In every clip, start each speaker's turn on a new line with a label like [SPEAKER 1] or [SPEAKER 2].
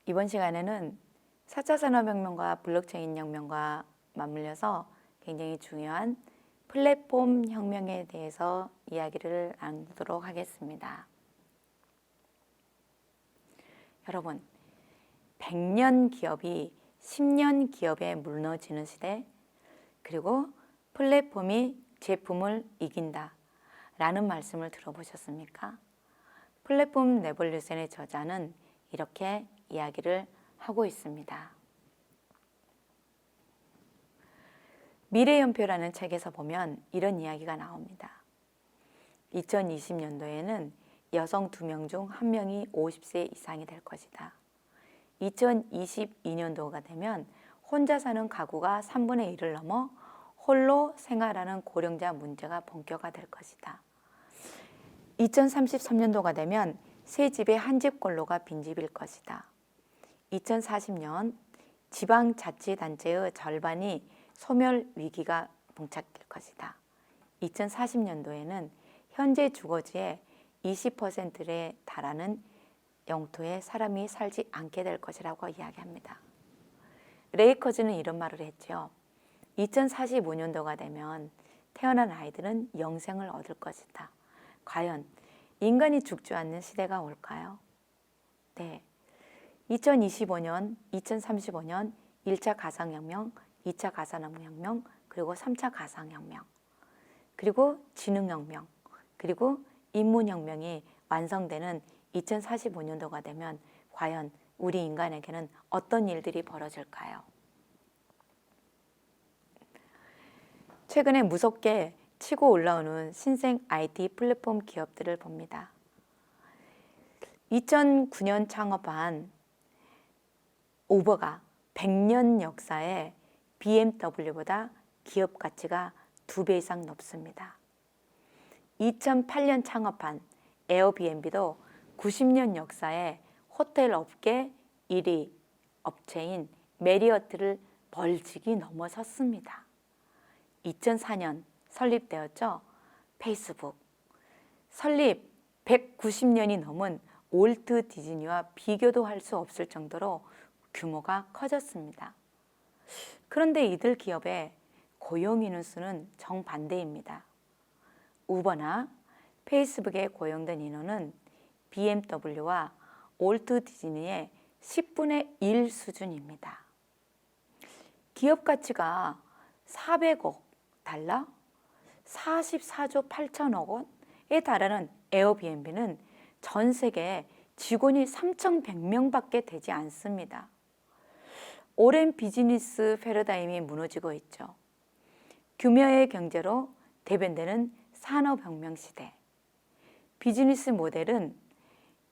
[SPEAKER 1] 이번 시간에는 4차 산업혁명과 블록체인 혁명과 맞물려서 굉장히 중요한 플랫폼 혁명에 대해서 이야기를 나누도록 하겠습니다. 여러분, 100년 기업이 10년 기업에 무너지는 시대, 그리고 플랫폼이 제품을 이긴다 라는 말씀을 들어보셨습니까? 플랫폼 레볼루션의 저자는 이렇게 이야기를 하고 있습니다. 미래연표라는 책에서 보면 이런 이야기가 나옵니다. 2020년도에는 여성 2명 중 1명이 50세 이상이 될 것이다. 2022년도가 되면 혼자 사는 가구가 3분의 1을 넘어 홀로 생활하는 고령자 문제가 본격화될 것이다. 2033년도가 되면 세 집에 한 집꼴로가 빈집일 것이다. 2040년 지방자치단체의 절반이 소멸 위기가 봉착될 것이다. 2040년도에는 현재 주거지의 20%에 달하는 영토에 사람이 살지 않게 될 것이라고 이야기합니다. 레이커즈는 이런 말을 했죠. 2045년도가 되면 태어난 아이들은 영생을 얻을 것이다. 과연 인간이 죽지 않는 시대가 올까요? 네. 2025년, 2035년 1차 가상혁명, 2차 가산업혁명, 그리고 3차 가상혁명, 그리고 지능혁명, 그리고 인문혁명이 완성되는 2045년도가 되면 과연 우리 인간에게는 어떤 일들이 벌어질까요? 최근에 무섭게 치고 올라오는 신생 IT 플랫폼 기업들을 봅니다. 2009년 창업한 우버가 100년 역사에 BMW보다 기업 가치가 2배 이상 높습니다. 2008년 창업한 에어비앤비도 90년 역사에 호텔 업계 1위 업체인 메리어트를 벌찍이 넘어섰습니다. 2004년 설립되었죠. 페이스북. 설립 190년이 넘은 월트 디즈니와 비교도 할 수 없을 정도로 규모가 커졌습니다. 그런데 이들 기업의 고용 인원 수는 정반대입니다. 우버나 페이스북에 고용된 인원은 BMW와 월트 디즈니의 10분의 1 수준입니다. 기업 가치가 400억 달러, 44조 8천억 원에 달하는 에어비앤비는 전 세계에 직원이 3,100명밖에 되지 않습니다. 오랜 비즈니스 패러다임이 무너지고 있죠. 규모의 경제로 대변되는 산업혁명 시대. 비즈니스 모델은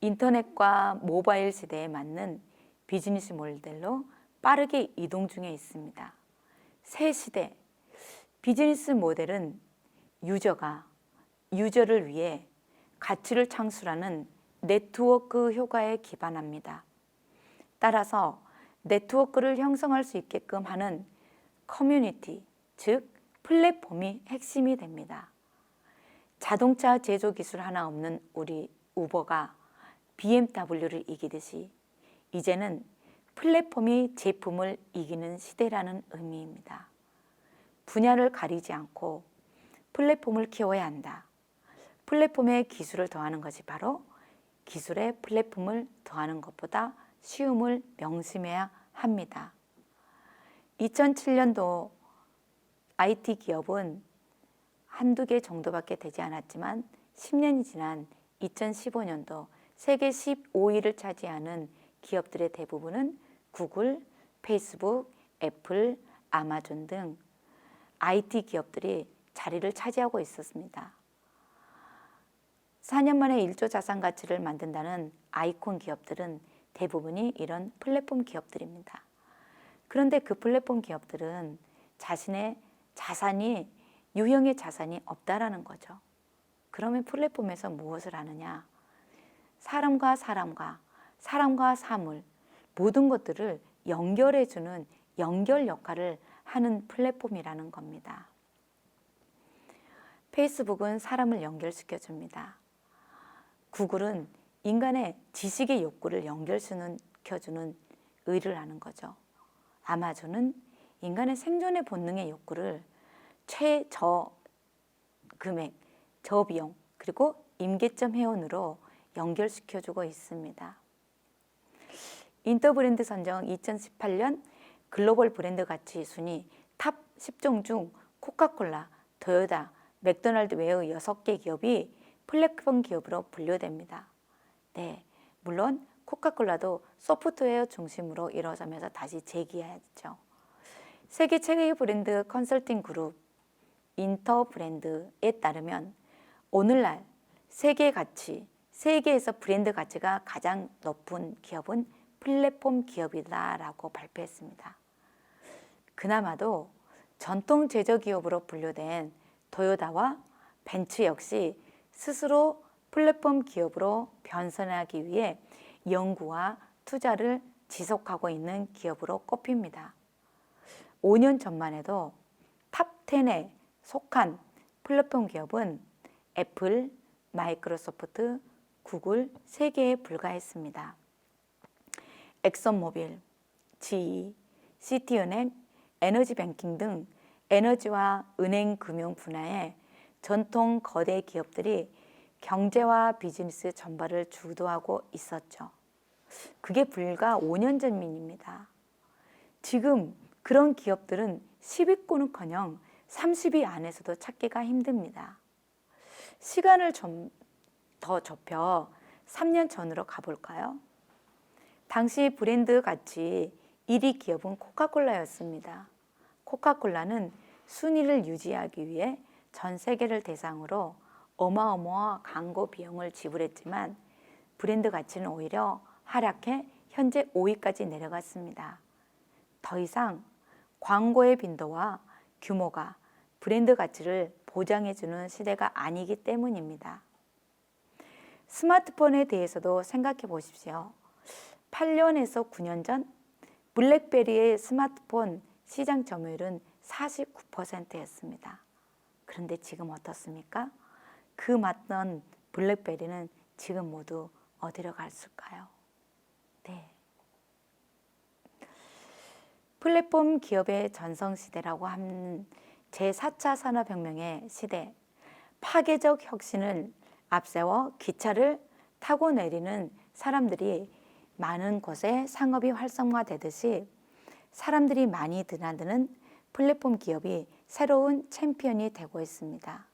[SPEAKER 1] 인터넷과 모바일 시대에 맞는 비즈니스 모델로 빠르게 이동 중에 있습니다. 새 시대. 비즈니스 모델은 유저를 위해 가치를 창출하는 네트워크 효과에 기반합니다. 따라서 네트워크를 형성할 수 있게끔 하는 커뮤니티, 즉 플랫폼이 핵심이 됩니다. 자동차 제조 기술 하나 없는 우리 우버가 BMW를 이기듯이 이제는 플랫폼이 제품을 이기는 시대라는 의미입니다. 분야를 가리지 않고 플랫폼을 키워야 한다. 플랫폼에 기술을 더하는 것이 바로 기술에 플랫폼을 더하는 것보다 쉬움을 명심해야 합니다. 2007년도 IT 기업은 한두 개 정도밖에 되지 않았지만 10년이 지난 2015년도 세계 15위를 차지하는 기업들의 대부분은 구글, 페이스북, 애플, 아마존 등 IT 기업들이 자리를 차지하고 있었습니다. 4년 만에 1조 자산 가치를 만든다는 아이콘 기업들은 대부분이 이런 플랫폼 기업들입니다. 그런데 그 플랫폼 기업들은 자신의 자산이 유형의 자산이 없다라는 거죠. 그러면 플랫폼에서 무엇을 하느냐? 사람과 사물, 모든 것들을 연결해주는 연결 역할을 하는 플랫폼이라는 겁니다. 페이스북은 사람을 연결시켜줍니다. 구글은 인간의 지식의 욕구를 연결시켜주는 일을 하는 거죠. 아마존은 인간의 생존의 본능의 욕구를 최저 금액, 저비용, 그리고 임계점 회원으로 연결시켜주고 있습니다. 인터브랜드 선정 2018년 글로벌 브랜드 가치 순위 탑 10종 중 코카콜라, 토요타, 맥도날드 외의 6개 기업이 플랫폼 기업으로 분류됩니다. 네, 물론 코카콜라도 소프트웨어 중심으로 이루어지면서 다시 재기해야죠. 세계 최대의 브랜드 컨설팅 그룹 인터브랜드에 따르면 오늘날 세계에서 브랜드 가치가 가장 높은 기업은 플랫폼 기업이다라고 발표했습니다. 그나마도 전통 제조기업으로 분류된 토요타와 벤츠 역시 스스로 플랫폼 기업으로 변선하기 위해 연구와 투자를 지속하고 있는 기업으로 꼽힙니다. 5년 전만 해도 탑 10에 속한 플랫폼 기업은 애플, 마이크로소프트, 구글 3개에 불과했습니다. 엑선모빌, GE, 시티은행, 에너지뱅킹 등 에너지와 은행 금융 분야의 전통 거대 기업들이 경제와 비즈니스 전반을 주도하고 있었죠. 그게 불과 5년 전 일입니다. 지금 그런 기업들은 10위권은커녕 30위 안에서도 찾기가 힘듭니다. 시간을 좀 더 좁혀 3년 전으로 가볼까요? 당시 브랜드 가치 1위 기업은 코카콜라였습니다. 코카콜라는 순위를 유지하기 위해 전 세계를 대상으로 어마어마한 광고 비용을 지불했지만 브랜드 가치는 오히려 하락해 현재 5위까지 내려갔습니다. 더 이상 광고의 빈도와 규모가 브랜드 가치를 보장해주는 시대가 아니기 때문입니다. 스마트폰에 대해서도 생각해 보십시오. 8년에서 9년 전 블랙베리의 스마트폰 시장 점유율은 49%였습니다. 그런데 지금 어떻습니까? 그 많던 블랙베리는 지금 모두 어디로 갔을까요? 네. 플랫폼 기업의 전성시대라고 하는 제4차 산업혁명의 시대, 파괴적 혁신을 앞세워 기차를 타고 내리는 사람들이 많은 곳에 상업이 활성화되듯이 사람들이 많이 드나드는 플랫폼 기업이 새로운 챔피언이 되고 있습니다.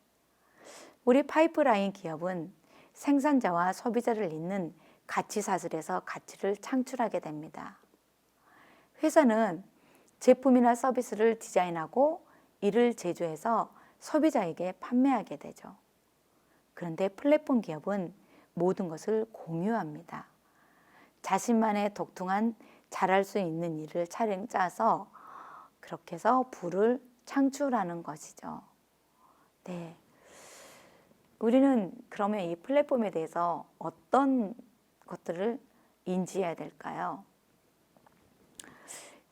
[SPEAKER 1] 우리 파이프라인 기업은 생산자와 소비자를 잇는 가치사슬에서 가치를 창출하게 됩니다. 회사는 제품이나 서비스를 디자인하고 이를 제조해서 소비자에게 판매하게 되죠. 그런데 플랫폼 기업은 모든 것을 공유합니다. 자신만의 독특한 잘할 수 있는 일을 차례 짜서 그렇게 해서 부를 창출하는 것이죠. 네. 우리는 그러면 이 플랫폼에 대해서 어떤 것들을 인지해야 될까요?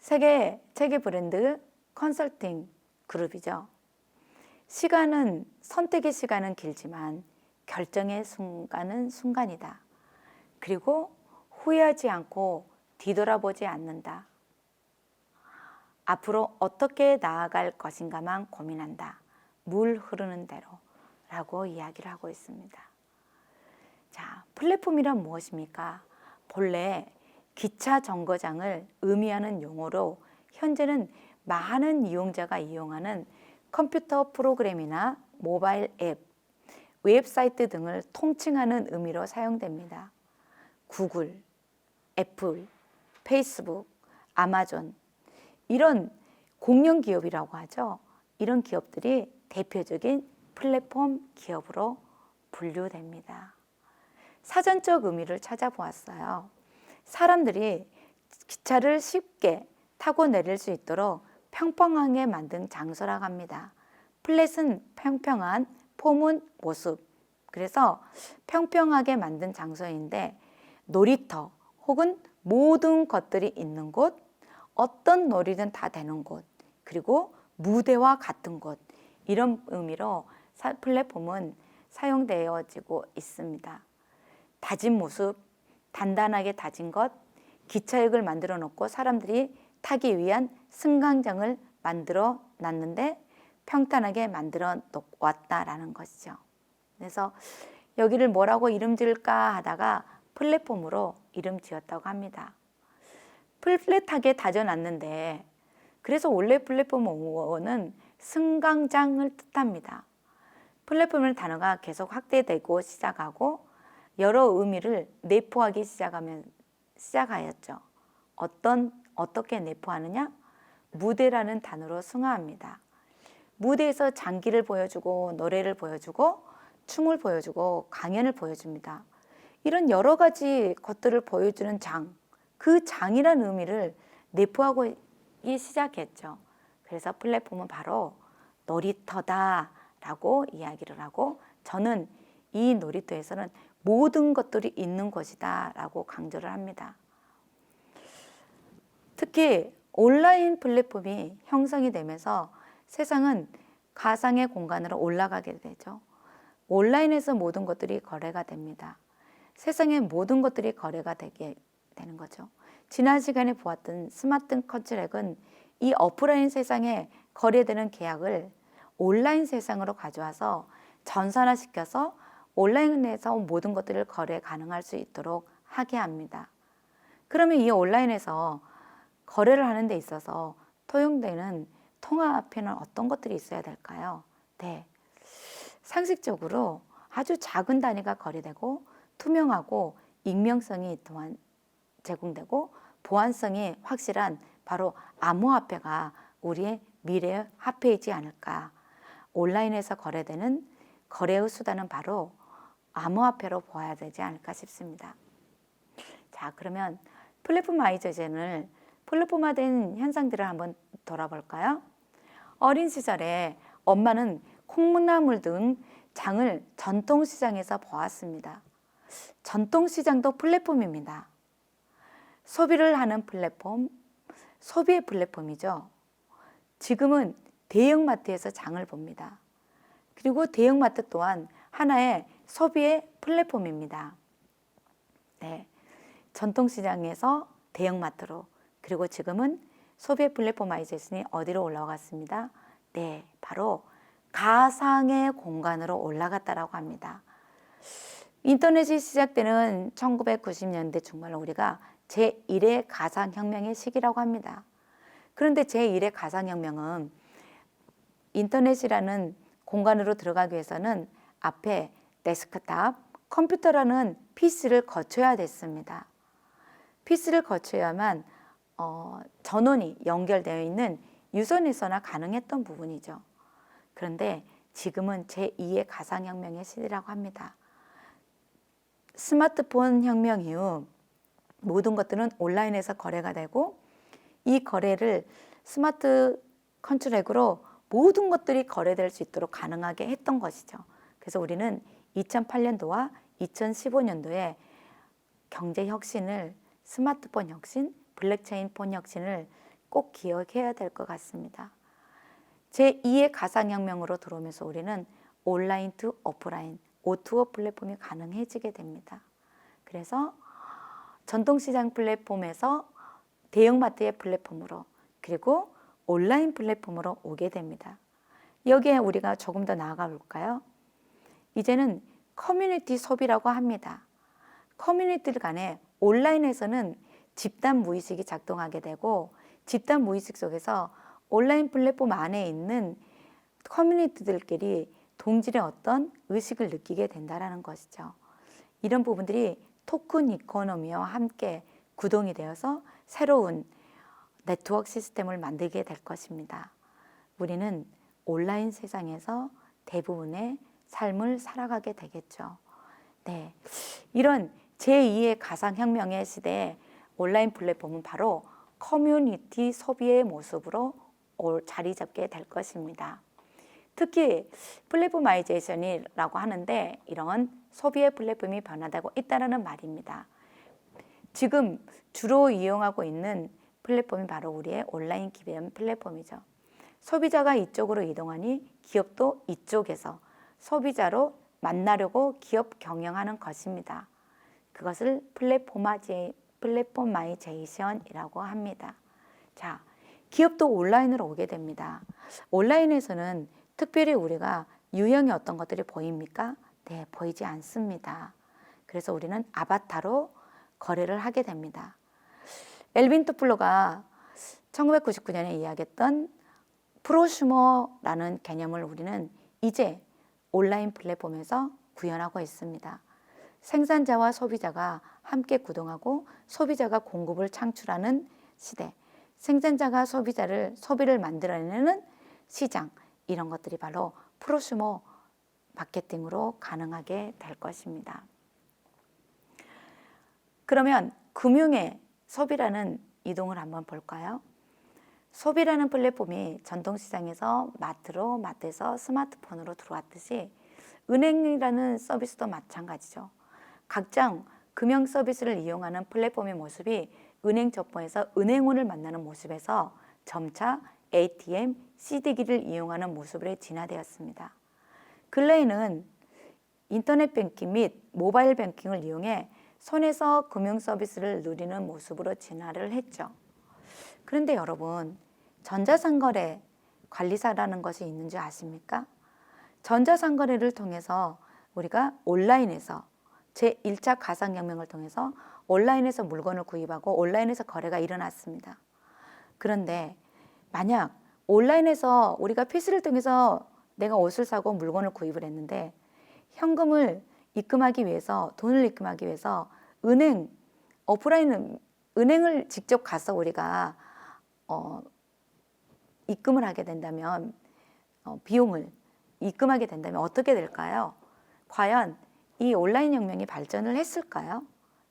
[SPEAKER 1] 세계 브랜드 컨설팅 그룹이죠. 선택의 시간은 길지만 결정의 순간은 순간이다. 그리고 후회하지 않고 뒤돌아보지 않는다. 앞으로 어떻게 나아갈 것인가만 고민한다. 물 흐르는 대로 라고 이야기를 하고 있습니다. 자, 플랫폼이란 무엇입니까? 본래 기차 정거장을 의미하는 용어로 현재는 많은 이용자가 이용하는 컴퓨터 프로그램이나 모바일 앱, 웹사이트 등을 통칭하는 의미로 사용됩니다. 구글, 애플, 페이스북, 아마존 이런 공룡 기업이라고 하죠. 이런 기업들이 대표적인 플랫폼 기업으로 분류됩니다. 사전적 의미를 찾아보았어요. 사람들이 기차를 쉽게 타고 내릴 수 있도록 평평하게 만든 장소라고 합니다. 플랫은 평평한, 폼은 모습. 그래서 평평하게 만든 장소인데 놀이터 혹은 모든 것들이 있는 곳, 어떤 놀이든 다 되는 곳, 그리고 무대와 같은 곳 이런 의미로 플랫폼은 사용되어지고 있습니다. 다진 모습, 단단하게 다진 것, 기차역을 만들어 놓고 사람들이 타기 위한 승강장을 만들어 놨는데 평탄하게 만들어 왔다라는 것이죠. 그래서 여기를 뭐라고 이름 지을까 하다가 플랫폼으로 이름 지었다고 합니다. 플랫하게 다져놨는데, 그래서 원래 플랫폼은 승강장을 뜻합니다. 플랫폼이라는 단어가 계속 확대되고 시작하고 여러 의미를 내포하기 시작하였죠. 어떻게 내포하느냐? 무대라는 단어로 승화합니다. 무대에서 장기를 보여주고 노래를 보여주고 춤을 보여주고 강연을 보여줍니다. 이런 여러 가지 것들을 보여주는 장, 그 장이라는 의미를 내포하기 시작했죠. 그래서 플랫폼은 바로 놀이터다라고 이야기를 하고, 저는 이 놀이터에서는 모든 것들이 있는 곳이다 라고 강조를 합니다. 특히 온라인 플랫폼이 형성이 되면서 세상은 가상의 공간으로 올라가게 되죠. 온라인에서 모든 것들이 거래가 됩니다. 세상의 모든 것들이 거래가 되게 되는 거죠. 지난 시간에 보았던 스마트 컨트랙은 이 오프라인 세상에 거래되는 계약을 온라인 세상으로 가져와서 전산화시켜서 온라인에서 모든 것들을 거래 가능할 수 있도록 하게 합니다. 그러면 이 온라인에서 거래를 하는 데 있어서 통용되는 통화화폐는 어떤 것들이 있어야 될까요? 네, 상식적으로 아주 작은 단위가 거래되고 투명하고 익명성이 또한 제공되고 보안성이 확실한 바로 암호화폐가 우리의 미래의 화폐이지 않을까. 온라인에서 거래되는 거래의 수단은 바로 암호화폐로 보아야 되지 않을까 싶습니다. 자, 그러면 플랫폼화이제션을 플랫폼화된 현상들을 한번 돌아볼까요? 어린 시절에 엄마는 콩나물 등 장을 전통시장에서 보았습니다. 전통시장도 플랫폼입니다. 소비를 하는 플랫폼, 소비의 플랫폼이죠. 지금은 대형마트에서 장을 봅니다. 그리고 대형마트 또한 하나의 소비의 플랫폼입니다. 네, 전통시장에서 대형마트로, 그리고 지금은 소비의 플랫폼화이제션이 어디로 올라갔습니다? 네, 바로 가상의 공간으로 올라갔다라고 합니다. 인터넷이 시작되는 1990년대 중반을 우리가 제1의 가상혁명의 시기라고 합니다. 그런데 제1의 가상혁명은 인터넷이라는 공간으로 들어가기 위해서는 앞에 데스크탑, 컴퓨터라는 PC를 거쳐야 됐습니다. PC를 거쳐야만 전원이 연결되어 있는 유선에서나 가능했던 부분이죠. 그런데 지금은 제2의 가상혁명의 시대라고 합니다. 스마트폰 혁명 이후 모든 것들은 온라인에서 거래가 되고, 이 거래를 스마트 컨트랙으로 모든 것들이 거래될 수 있도록 가능하게 했던 것이죠. 그래서 우리는 2008년도와 2015년도에 경제 혁신을, 스마트폰 혁신, 블록체인 폰 혁신을 꼭 기억해야 될 것 같습니다. 제2의 가상혁명으로 들어오면서 우리는 온라인 투 오프라인, O2O 플랫폼이 가능해지게 됩니다. 그래서 전통시장 플랫폼에서 대형마트의 플랫폼으로, 그리고 온라인 플랫폼으로 오게 됩니다. 여기에 우리가 조금 더 나아가 볼까요? 이제는 커뮤니티 소비라고 합니다. 커뮤니티 간에 온라인에서는 집단 무의식이 작동하게 되고, 집단 무의식 속에서 온라인 플랫폼 안에 있는 커뮤니티들끼리 동질의 어떤 의식을 느끼게 된다는 것이죠. 이런 부분들이 토큰 이코노미와 함께 구동이 되어서 새로운 네트워크 시스템을 만들게 될 것입니다. 우리는 온라인 세상에서 대부분의 삶을 살아가게 되겠죠. 네, 이런 제2의 가상혁명의 시대에 온라인 플랫폼은 바로 커뮤니티 소비의 모습으로 자리 잡게 될 것입니다. 특히 플랫폼화이제이션이라고 하는데, 이런 소비의 플랫폼이 변화되고 있다는 말입니다. 지금 주로 이용하고 있는 플랫폼이 바로 우리의 온라인 기반 플랫폼이죠. 소비자가 이쪽으로 이동하니 기업도 이쪽에서 소비자로 만나려고 기업 경영하는 것입니다. 그것을 플랫포마이제이션이라고 합니다. 자, 기업도 온라인으로 오게 됩니다. 온라인에서는 특별히 우리가 유형의 어떤 것들이 보입니까? 네, 보이지 않습니다. 그래서 우리는 아바타로 거래를 하게 됩니다. 엘빈 토플러가 1999년에 이야기했던 프로슈머라는 개념을 우리는 이제 온라인 플랫폼에서 구현하고 있습니다. 생산자와 소비자가 함께 구동하고 소비자가 공급을 창출하는 시대, 생산자가 소비를 만들어내는 시장, 이런 것들이 바로 프로슈머 마케팅으로 가능하게 될 것입니다. 그러면 금융의 소비라는 이동을 한번 볼까요? 소비라는 플랫폼이 전통시장에서 마트로, 마트에서 스마트폰으로 들어왔듯이 은행이라는 서비스도 마찬가지죠. 각종 금융 서비스를 이용하는 플랫폼의 모습이 은행 접근에서 은행원을 만나는 모습에서 점차 ATM, CD기를 이용하는 모습으로 진화되었습니다. 근래에는 인터넷 뱅킹 및 모바일 뱅킹을 이용해 손에서 금융 서비스를 누리는 모습으로 진화를 했죠. 그런데 여러분, 전자상거래 관리사라는 것이 있는 줄 아십니까? 전자상거래를 통해서 우리가 온라인에서 제1차 가상혁명을 통해서 온라인에서 물건을 구입하고 온라인에서 거래가 일어났습니다. 그런데 만약 온라인에서 우리가 PC를 통해서 내가 옷을 사고 물건을 구입을 했는데 현금을 입금하기 위해서, 돈을 입금하기 위해서 오프라인 은행을 직접 가서 우리가 입금을 하게 된다면, 비용을 입금하게 된다면 어떻게 될까요? 과연 이 온라인 혁명이 발전을 했을까요?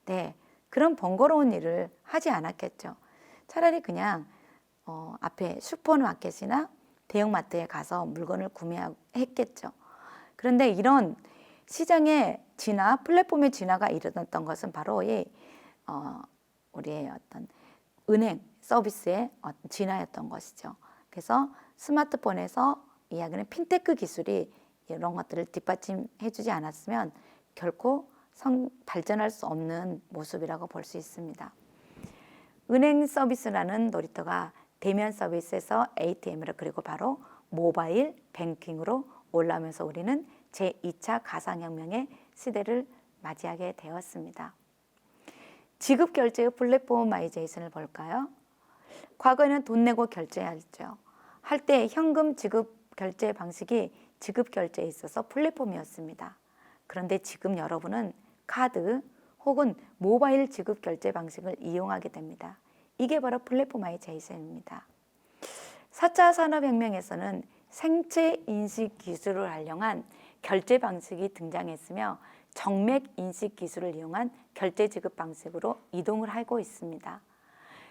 [SPEAKER 1] 네, 그런 번거로운 일을 하지 않았겠죠. 차라리 그냥 앞에 슈퍼마켓이나 대형마트에 가서 물건을 구매했겠죠. 그런데 이런 시장의 진화, 플랫폼의 진화가 일어났던 것은 바로 우리의 어떤 은행 서비스의 진화였던 것이죠. 그래서 스마트폰에서 이야기하는 핀테크 기술이 이런 것들을 뒷받침해주지 않았으면 결코 발전할 수 없는 모습이라고 볼 수 있습니다. 은행 서비스라는 놀이터가 대면 서비스에서 ATM으로 그리고 바로 모바일 뱅킹으로 올라오면서 우리는 제2차 가상혁명의 시대를 맞이하게 되었습니다. 지급결제의 플랫포마이제이션을 볼까요? 과거에는 돈 내고 결제했죠. 할 때 현금 지급 결제 방식이 지급 결제에 있어서 플랫폼이었습니다. 그런데 지금 여러분은 카드 혹은 모바일 지급 결제 방식을 이용하게 됩니다. 이게 바로 플랫포마이제이션입니다. 4차 산업혁명에서는 생체 인식 기술을 활용한 결제 방식이 등장했으며 정맥 인식 기술을 이용한 결제 지급 방식으로 이동을 하고 있습니다.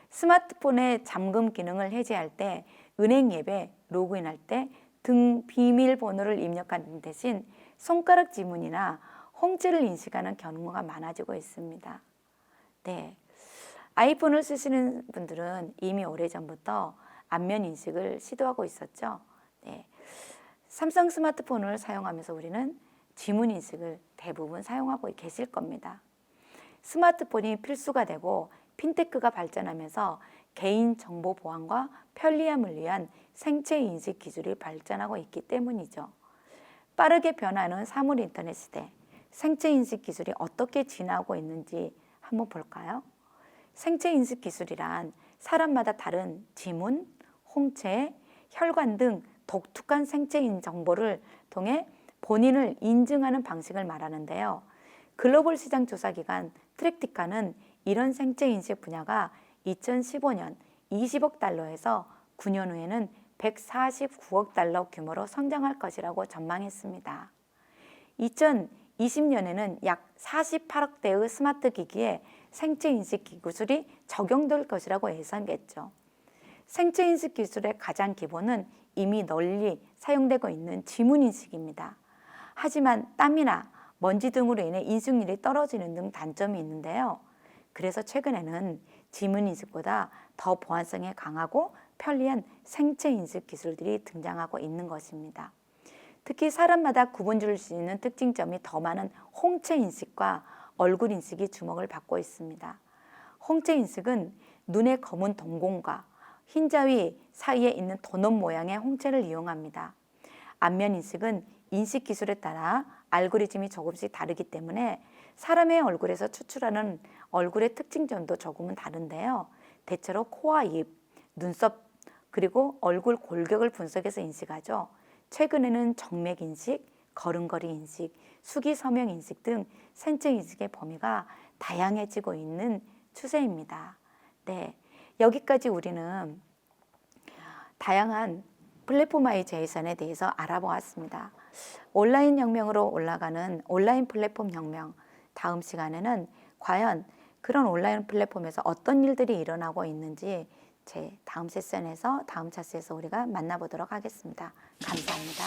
[SPEAKER 1] 스마트폰의 잠금 기능을 해제할 때 은행 앱에 로그인할 때 등 비밀번호를 입력하는 대신 손가락 지문이나 홍채를 인식하는 경우가 많아지고 있습니다. 네, 아이폰을 쓰시는 분들은 이미 오래전부터 안면 인식을 시도하고 있었죠. 네, 삼성 스마트폰을 사용하면서 우리는 지문 인식을 대부분 사용하고 계실 겁니다. 스마트폰이 필수가 되고 핀테크가 발전하면서 개인정보 보안과 편리함을 위한 생체 인식 기술이 발전하고 있기 때문이죠. 빠르게 변하는 사물 인터넷 시대, 생체 인식 기술이 어떻게 진화하고 있는지 한번 볼까요? 생체 인식 기술이란 사람마다 다른 지문, 홍채, 혈관 등 독특한 생체 정보를 통해 본인을 인증하는 방식을 말하는데요. 글로벌 시장 조사 기관 트랙티카는 이런 생체 인식 분야가 2015년 20억 달러에서 9년 후에는 149억 달러 규모로 성장할 것이라고 전망했습니다. 2020년에는 약 48억 대의 스마트 기기에 생체 인식 기술이 적용될 것이라고 예상했죠. 생체 인식 기술의 가장 기본은 이미 널리 사용되고 있는 지문 인식입니다. 하지만 땀이나 먼지 등으로 인해 인식률이 떨어지는 등 단점이 있는데요. 그래서 최근에는 지문 인식보다 더 보안성이 강하고 편리한 생체 인식 기술들이 등장하고 있는 것입니다. 특히 사람마다 구분 지을 수 있는 특징점이 더 많은 홍채 인식과 얼굴 인식이 주목을 받고 있습니다. 홍채 인식은 눈의 검은 동공과 흰자위 사이에 있는 도넛 모양의 홍채를 이용합니다. 안면 인식은 인식 기술에 따라 알고리즘이 조금씩 다르기 때문에 사람의 얼굴에서 추출하는 얼굴의 특징점도 조금은 다른데요. 대체로 코와 입, 눈썹, 그리고 얼굴 골격을 분석해서 인식하죠. 최근에는 정맥 인식, 걸음걸이 인식, 수기 서명 인식 등 생체 인식의 범위가 다양해지고 있는 추세입니다. 네, 여기까지 우리는 다양한 플랫포마이제이션에 대해서 알아보았습니다. 온라인 혁명으로 올라가는 온라인 플랫폼 혁명, 다음 시간에는 과연 그런 온라인 플랫폼에서 어떤 일들이 일어나고 있는지 제 다음 세션에서 다음 차스에서 우리가 만나보도록 하겠습니다. 감사합니다.